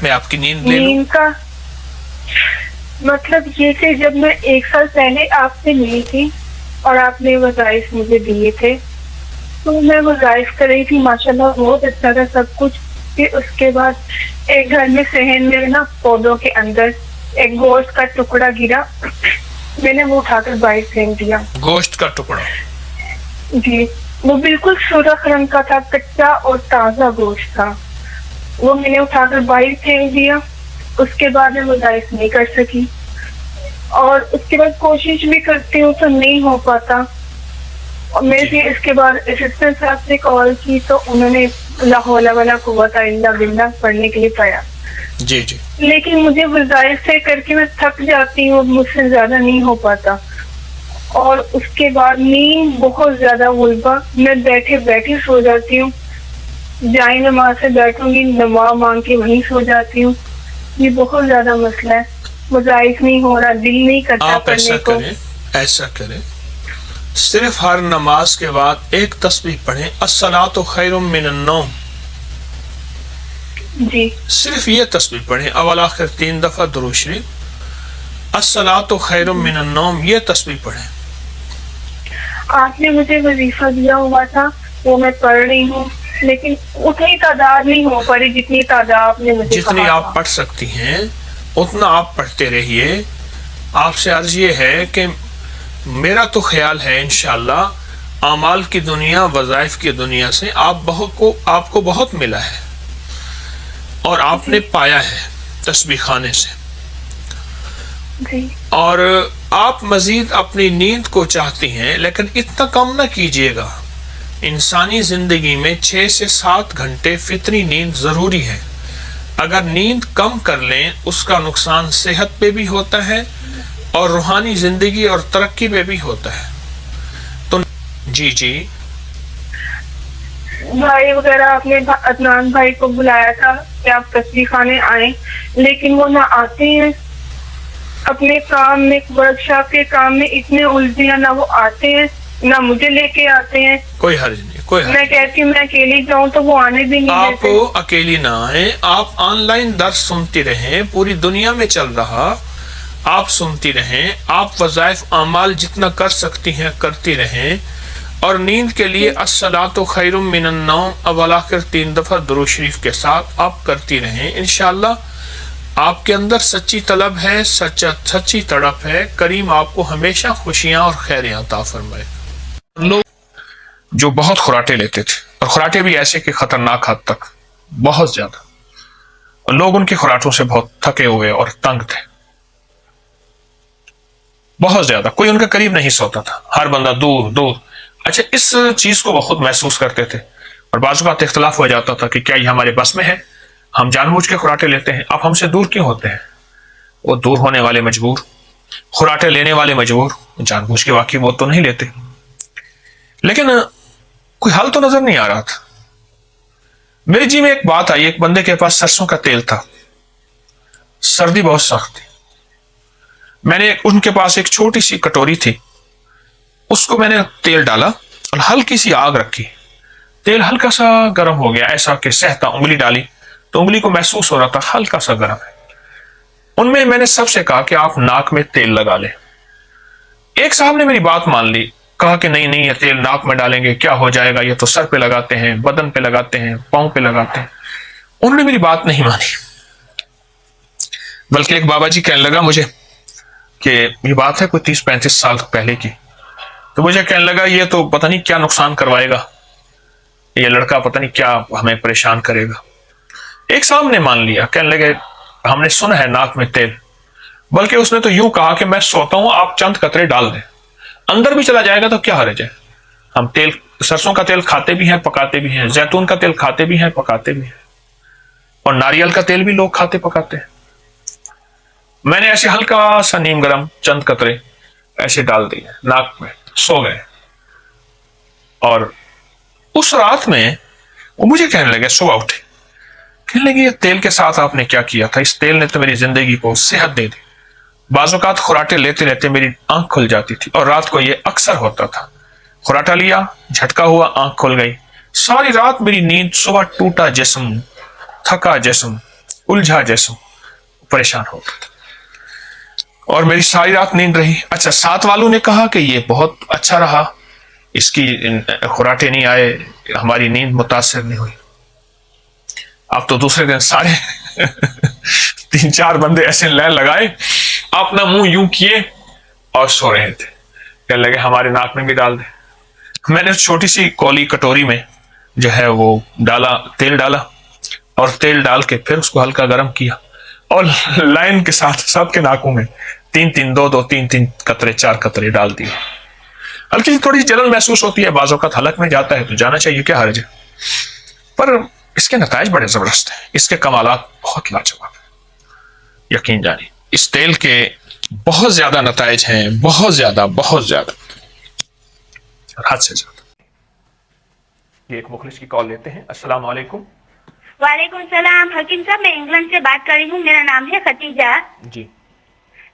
میں آپ کی نیند لے لوں؟ نیند کا مطلب یہ کہ جب میں 1 سال پہلے آپ سے ملی تھی اور آپ نے وظائف مجھے دیے تھے تو میں وظائف کر رہی تھی، ماشاءاللہ بہت اچھا تھا سب کچھ. پھر اس کے بعد ایک گھر میں صحن میں نا پودوں کے اندر ایک گوشت کا ٹکڑا گرا، میں نے وہ اٹھا کر باہر پھینک دیا. گوشت کا ٹکڑا؟ جی، وہ بالکل سرخ رنگ کا تھا، کچا اور تازہ گوشت تھا. وہ میں نے اٹھا کر باہر پھینک دیا. اس کے بعد میں وظائف نہیں کر سکی اور اس کے بعد کوشش بھی کرتی ہوں تو نہیں ہو پاتا. اور میں جی. پھر اس کے بعد اسسٹنٹ صاحب سے کال کی تو انہوں نے لا حول ولا قوت الا باللہ پڑھنے کے لیے کہا. جی جی. لیکن مجھے وظائف سے کر کے میں تھک جاتی ہوں، مجھ سے زیادہ نہیں ہو پاتا. اور اس کے بعد نیند بہت زیادہ غلبہ، میں بیٹھے بیٹھے سو جاتی ہوں. جائیں نماز سے بیٹھوں گی، نماز مانگ کے وہیں سو جاتی ہوں. یہ بہت زیادہ مسئلہ ہے، وظائف نہیں ہو رہا، دل نہیں کرتا آپ ایسا پڑھنے کو. ایسا کریں صرف ہر نماز کے بعد ایک تسبیح پڑھیں، الصلاۃ خیر من النوم. جی صرف یہ تسبیح پڑھیں، اول آخر 3 دفعہ درود شریف، الصلاۃ خیر من النوم، یہ تسبیح پڑھیں. آپ نے مجھے وظیفہ دیا ہوا تھا، وہ میں پڑھ رہی ہوں، لیکن اتنی تعداد نہیں ہو پا رہی جتنی تعداد آپ نے مجھے جتنی کہا آپ تھا. پڑھ سکتی ہیں اتنا آپ پڑھتے رہیے. آپ سے عرض یہ ہے کہ میرا تو خیال ہے انشاءاللہ اعمال کی دنیا، وظائف کی دنیا سے آپ کو بہت ملا ہے اور آپ نے پایا ہے تسبیح خانے سے. جی اور آپ مزید اپنی نیند کو چاہتی ہیں، لیکن اتنا کم نہ کیجیے گا. انسانی زندگی میں 6 سے 7 گھنٹے فطری نیند ضروری ہے. اگر نیند کم کر لیں اس کا نقصان صحت پہ بھی ہوتا ہے اور روحانی زندگی اور ترقی پہ بھی ہوتا ہے. تو جی جی. بھائی وغیرہ آپ نے عدنان بھائی کو بلایا تھا کہ آپ تسبیح خانے آئیں، لیکن وہ نہ آتے ہیں. اپنے کام میں، ورک شاپ کے کام میں اتنے الجھے ہیں، نہ وہ آتے ہیں نہ مجھے لے کے آتے ہیں. کوئی حرج نہیں، کوئی حرج میں نہیں. کہتی ہوں میں اکیلی جاؤں تو وہ آنے بھی نہیں آپ دیتے. اکیلی نہ آئیں، آپ آن لائن درس سنتی رہیں، پوری دنیا میں چل رہا، آپ سنتی رہیں. آپ وظائف اعمال جتنا کر سکتی ہیں کرتی رہیں، اور نیند کے لیے الصلاۃ خیر من النوم اول آخر 3 دفعہ درود شریف کے ساتھ آپ کرتی رہیں. انشاءاللہ آپ کے اندر سچی طلب ہے، سچی تڑپ ہے، کریم آپ کو ہمیشہ خوشیاں اور خیریں عطا فرمائے. لوگ جو بہت خراٹے لیتے تھے، اور خراٹے بھی ایسے کہ خطرناک حد تک، بہت زیادہ، اور لوگ ان کے خراٹوں سے بہت تھکے ہوئے اور تنگ تھے، بہت زیادہ. کوئی ان کے قریب نہیں سوتا تھا، ہر بندہ دور دور. اچھا، اس چیز کو بہت محسوس کرتے تھے اور بعض اوقات اختلاف ہو جاتا تھا کہ کیا یہ ہمارے بس میں ہے، ہم جان بوجھ کے خراٹے لیتے ہیں. اب ہم سے دور کیوں ہوتے ہیں؟ وہ دور ہونے والے مجبور، خراٹے لینے والے مجبور، جان بوجھ کے واقعی وہ تو نہیں لیتے. لیکن کوئی حل تو نظر نہیں آ رہا تھا. میرے جی میں ایک بات آئی، ایک بندے کے پاس سرسوں کا تیل تھا، سردی بہت سخت تھی. میں نے ان کے پاس ایک چھوٹی سی کٹوری تھی، اس کو میں نے تیل ڈالا اور ہلکی سی آگ رکھی. تیل ہلکا سا گرم ہو گیا، ایسا کہ سہتا. انگلی ڈالی تو انگلی کو محسوس ہو رہا تھا ہلکا سا گرم ہے. ان میں نے سب سے کہا کہ آپ ناک میں تیل لگا لیں. ایک صاحب نے میری بات مان لی، کہا کہ نہیں یہ تیل ناک میں ڈالیں گے کیا ہو جائے گا، یہ تو سر پہ لگاتے ہیں، بدن پہ لگاتے ہیں، پاؤں پہ لگاتے ہیں. انہوں نے میری بات نہیں مانی، بلکہ ایک بابا جی کہنے لگا مجھے کہ یہ بات ہے کوئی 30-35 سال پہلے کی. تو مجھے کہنے لگا یہ تو پتہ نہیں کیا نقصان کروائے گا، یہ لڑکا پتہ نہیں کیا ہمیں پریشان کرے گا. ایک صاحب نے مان لیا، کہنے لگے ہم نے سنا ہے ناک میں تیل، بلکہ اس نے تو یوں کہا کہ میں سوتا ہوں، آپ چند قطرے ڈال دیں، اندر بھی چلا جائے گا تو کیا حرج ہے. ہم تیل، سرسوں کا تیل کھاتے بھی ہیں پکاتے بھی ہیں، زیتون کا تیل کھاتے بھی ہیں پکاتے بھی ہیں، اور ناریل کا تیل بھی لوگ کھاتے پکاتے ہیں. میں نے ایسے ہلکا سا نیم گرم چند قطرے ایسے ڈال دیے ناک میں، سو گئے. اور اس رات میں وہ مجھے کہنے لگے، صبح اٹھے کہنے لگے یہ تیل کے ساتھ آپ نے کیا کیا تھا، اس تیل نے تو میری زندگی کو صحت دے دی. بعض اوقات خراٹے لیتے لیتے میری آنکھ کھل جاتی تھی، اور رات کو یہ اکثر ہوتا تھا. خراٹا لیا، جھٹکا ہوا، آنکھ کھل گئی، ساری رات میری نیند، صبح ٹوٹا جسم، تھکا جسم. उलझा जैसो परेशान हो गया था और मेरी सारी रात नींद रही। अच्छा, साथ वालों ने कहा कि ये बहुत अच्छा रहा, इसकी खुराटे नहीं आए, हमारी नींद मुतासर नहीं हुई। अब तो दूसरे दिन सारे 3-4 बंदे ऐसे लाइन लगाए, अपना मुंह यूं किए और सो रहे थे। कहने लगे हमारे नाक में भी डाल दे। मैंने छोटी सी कौली कटोरी में जो है वो डाला, तेल डाला और तेल डाल के फिर उसको हल्का गर्म किया और लाइन के साथ सबके नाकों में 3-3, 2-2, 3-3 कतरे, 4 कतरे डाल दिए। हल्की सी थोड़ी जलन महसूस होती है, बाजों का हलक में जाता है तो जाना चाहिए, क्या हर्ज है। पर इसके नताइज बड़े जबरदस्त हैं, इसके कमालात बहुत लाजवाब है। यकीन जानिए इस तेल के बहुत ज्यादा नताइज हैं, बहुत ज्यादा और हद से ज्यादा। ये एक मुखलिस की कॉल लेते हैं। अस्सलाम वालेकुम। वालेकुम सलाम। हकीम साहब, मैं इंग्लैंड से बात कर रही हूँ। मेरा नाम है खतीजा। जी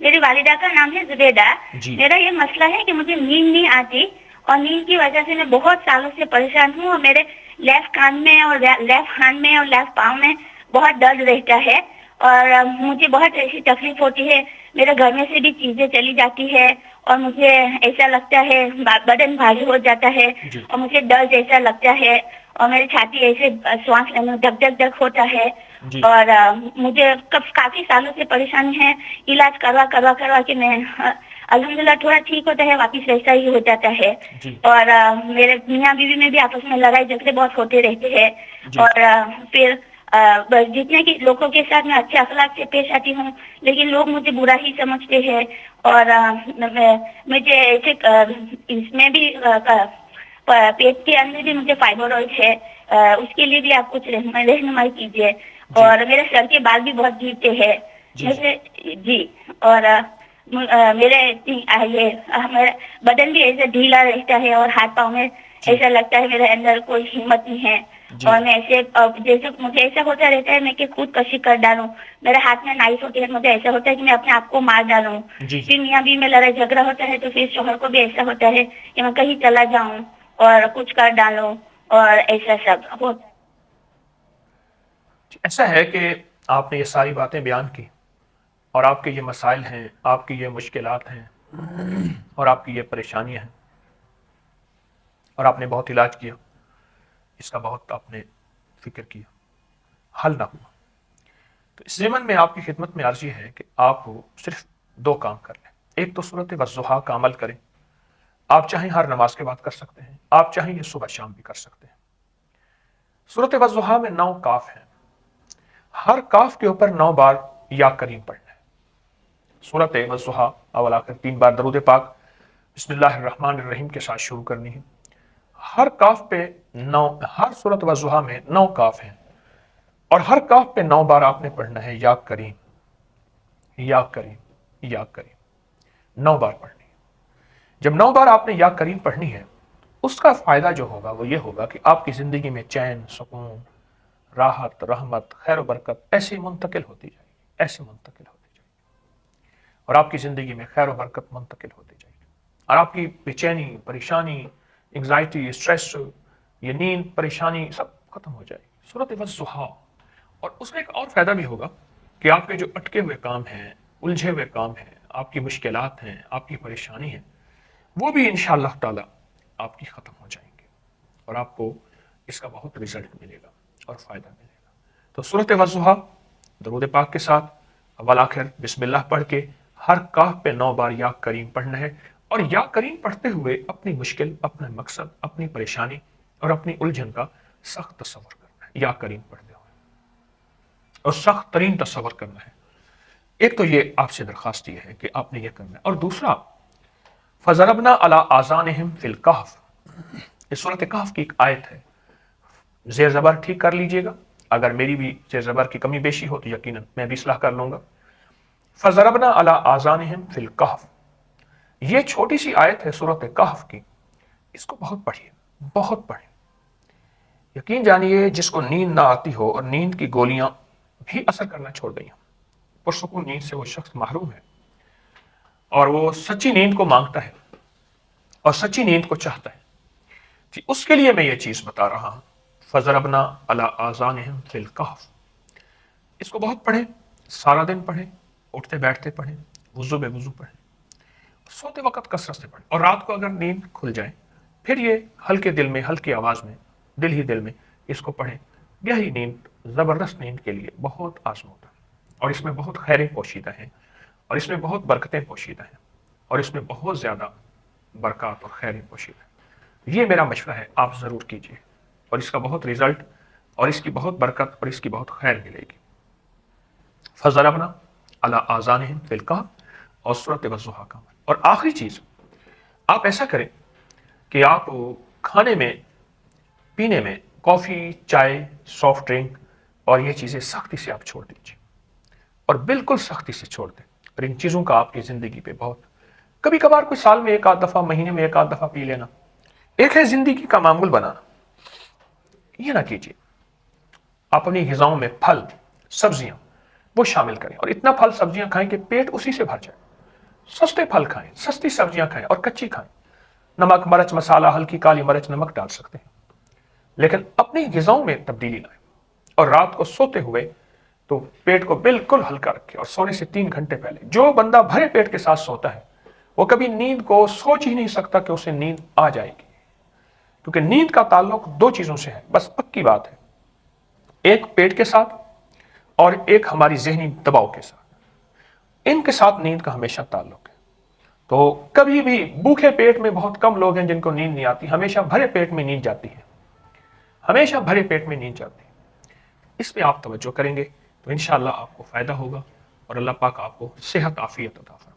मेरी वालिदा का नाम है जुबेदा। जी। मेरा ये मसला है कि मुझे नींद नहीं आती और नींद की वजह से मैं बहुत सालों से परेशान हूँ और मेरे लेफ्ट कान में और लेफ्ट हैंड में और लेफ्ट पाँव में बहुत दर्द रहता है और मुझे बहुत ऐसी तकलीफ होती है। मेरे घर में से भी चीजें चली जाती है और मुझे ऐसा लगता है बदन भारी हो जाता है और मुझे दर्द ऐसा लगता है और मेरी छाती ऐसे श्वास लेने में धक धक धक होता है और मुझे काफी सालों से परेशानी है। इलाज करवा के मैं अल्हम्दुलिल्लाह थोड़ा ठीक होता है, वापिस वैसा ही हो जाता है। और मेरे मियाँ बीवी में भी आपस में लड़ाई झगड़े बहुत होते रहते हैं और फिर जितने की लोगों के साथ मैं अच्छे अखलाक से पेश आती हूँ लेकिन लोग मुझे बुरा ही समझते हैं और मुझे ऐसे इसमें भी पेट के अंदर भी मुझे फाइब्रोइड है, उसके लिए भी आप कुछ रहनुमाई कीजिए। और मेरे सर के बाल भी बहुत गिरते हैं जी और मेरे मेरा बदन भी ऐसे ढीला रहता है और हाथ पाँव में ऐसा लगता है मेरे अंदर कोई हिम्मत नहीं है और मैं ऐसे जैसे मुझे ऐसा होता रहता है मैं कि खुद कशी कर डालूं। मेरे हाथ में नाइफ होती है, मुझे ऐसा होता है कि मैं अपने आप को मार डालूं। फिर मियाँ भी में लड़ाई झगड़ा होता है तो फिर शोहर को भी ऐसा होता है कि मैं कहीं चला जाऊं और कुछ कर डालूं और ऐसा सब होता है। ऐसा है कि आपने ये सारी बातें बयान की और आपके ये मसाइल हैं, आपकी ये मुश्किलात हैं और आपकी ये परेशानियां हैं और आपने बहुत इलाज किया, इसका बहुत आपने फिक्र किया, हल ना हुआ। तो इस ज़मन में आपकी खिदमत में अर्जी है कि आप सिर्फ 2 काम कर लें। एक तो सूरत वज़्ज़ुहा का अमल करें। आप चाहें हर नमाज के बाद कर सकते हैं, आप चाहें ये सुबह शाम भी कर सकते हैं। सूरत वज़्ज़ुहा में 9 काफ हैं, हर काफ के ऊपर 9 बार या करीम पढ़ना है। सूरत वज़्ज़ुहा अव्वल आखिर 3 बार दरूद पाक बिस्मिल्लाहिर्रहमानिर्रहीम के साथ शुरू करनी है। हर काफ पे 9, हर सूरत वज़्ज़ुहा में 9 काफ हैं और हर काफ पे 9 बार आपने पढ़ना है या करीम या करीम या करीम, 9 बार पढ़नी है। जब 9 बार आपने या करीम पढ़नी है उसका फायदा जो होगा वो ये होगा कि आपकी जिंदगी में चैन, सुकून, राहत, रहमत, खैर बरकत ऐसे मुंतकिल होती जाएगी, ऐसे मुंतकिल होती जाएगी और आपकी जिंदगी में खैर बरकत मुंतकिल होती जाएगी और आपकी बेचैनी, परेशानी, एंग्जाइटी, स्ट्रेस, ये नींद, परेशानी सब खत्म हो जाएगी। सूरत वज़्ज़ुहा। और उसमें एक और फायदा भी होगा कि आपके जो अटके हुए काम हैं, उलझे हुए काम हैं, आपकी मुश्किलात हैं, आपकी परेशानी है, वो भी इंशाअल्लाह ताला आपकी खत्म हो जाएंगे और आपको इसका बहुत रिजल्ट मिलेगा और फायदा मिलेगा। तो सूरत वज़्ज़ुहा दरूद पाक के साथ अव्वल आखिर बिस्मिल्लाह पढ़ के हर काफ पे 9 बार या करीम पढ़ना है और या करीम पढ़ते हुए अपनी मुश्किल, अपना मकसद, अपनी परेशानी और अपनी उलझन का सख्त तसव्वुर करना है या करीम पढ़ते हुए और सख्त तरीन तसव्वुर करना है। एक तो ये आपसे दरखास्त ये है कि आपने ये करना है और दूसरा फज़रबना अला आज़ानिहिम फिल कहफ, इस सूरत कहफ की एक आयत है, ज़ेर ज़बर ठीक कर लीजिएगा, अगर मेरी भी ज़ेर ज़बर की कमी बेशी हो तो यकीनन मैं भी इस्लाह कर लूंगा। फज़रबना अला आज़ानिहिम फिल कहफ, ये छोटी सी आयत है सूरत कहफ की, इसको बहुत पढ़िए, बहुत पढ़िए। यकीन जानिए जिसको नींद ना आती हो और नींद की गोलियां भी असर करना छोड़ गई, पुरसुकून नींद से वो शख्स महरूम है और वो सच्ची नींद को मांगता है और सच्ची नींद को चाहता है जी, उसके लिए मैं ये चीज बता रहा हूं। फज़रबना अला आज़ानिहिम फिल कहफ, इसको बहुत पढ़ें, सारा दिन पढ़ें, उठते बैठते पढ़ें, वुजू बेवुजू पढ़ें, सोते वक्त कसरत से पढ़ें, और रात को अगर नींद खुल जाए फिर ये हल्के दिल में, हल्की आवाज में, दिल ही दिल में इसको पढ़ें। यही नींद जबरदस्त नींद के लिए बहुत आजमूद है, और इसमें बहुत खैरें पोशीदा हैं, और इसमें बहुत बरकतें पोशीदा हैं, और इसमें बहुत ज्यादा बरकत और खैरें पोशीदा हैं। ये मेरा मशवरा है, आप जरूर कीजिए, और इसका बहुत रिजल्ट और इसकी बहुत बरकत और इसकी बहुत खैर मिलेगी। फज़रबना अला आज़ानिहिम फिल कहफ और सूरत वज़्ज़ुहा का। और आखिरी चीज, आप ऐसा करें कि आप खाने में, पीने में कॉफी, चाय, सॉफ्ट ड्रिंक और ये चीजें सख्ती से आप छोड़ दीजिए, और बिल्कुल सख्ती से छोड़ दें। और इन चीजों का आपकी जिंदगी पे बहुत, कभी कभार कोई साल में एक आध दफा, महीने में एक आध दफा पी लेना, एक है जिंदगी का मामूल बनाना, ये ना कीजिए। आप अपनी ग़िज़ाओं में फल, सब्जियां वो शामिल करें, और इतना फल सब्जियां खाएं कि पेट उसी से भर जाए। सस्ते फल खाएं, सस्ती सब्जियां खाएं और कच्ची खाएं। नमक, मिर्च, मसाला, हल्की काली मिर्च, नमक डाल सकते हैं, लेकिन अपनी ग़िज़ाओं में तब्दीली लाएं। और रात को सोते हुए तो पेट को बिल्कुल हल्का रखें, और सोने से 3 घंटे पहले जो बंदा भरे पेट के साथ सोता है वो कभी नींद को सोच ही नहीं सकता कि उसे नींद आ जाएगी, क्योंकि नींद का ताल्लुक 2 चीजों से है, बस पक्की बात है, एक पेट के साथ और एक हमारी ज़हनी दबाव के साथ। इनके साथ नींद का हमेशा ताल्लुक है। तो कभी भी भूखे पेट में बहुत कम लोग हैं जिनको नींद नहीं आती, हमेशा भरे पेट में नींद जाती है, हमेशा भरे पेट में नींद जाती है। इस पे आप तवज्जो करेंगे तो इंशाअल्लाह आपको फायदा होगा, और अल्लाह पाक आपको सेहत आफियत अता फरमाएगा।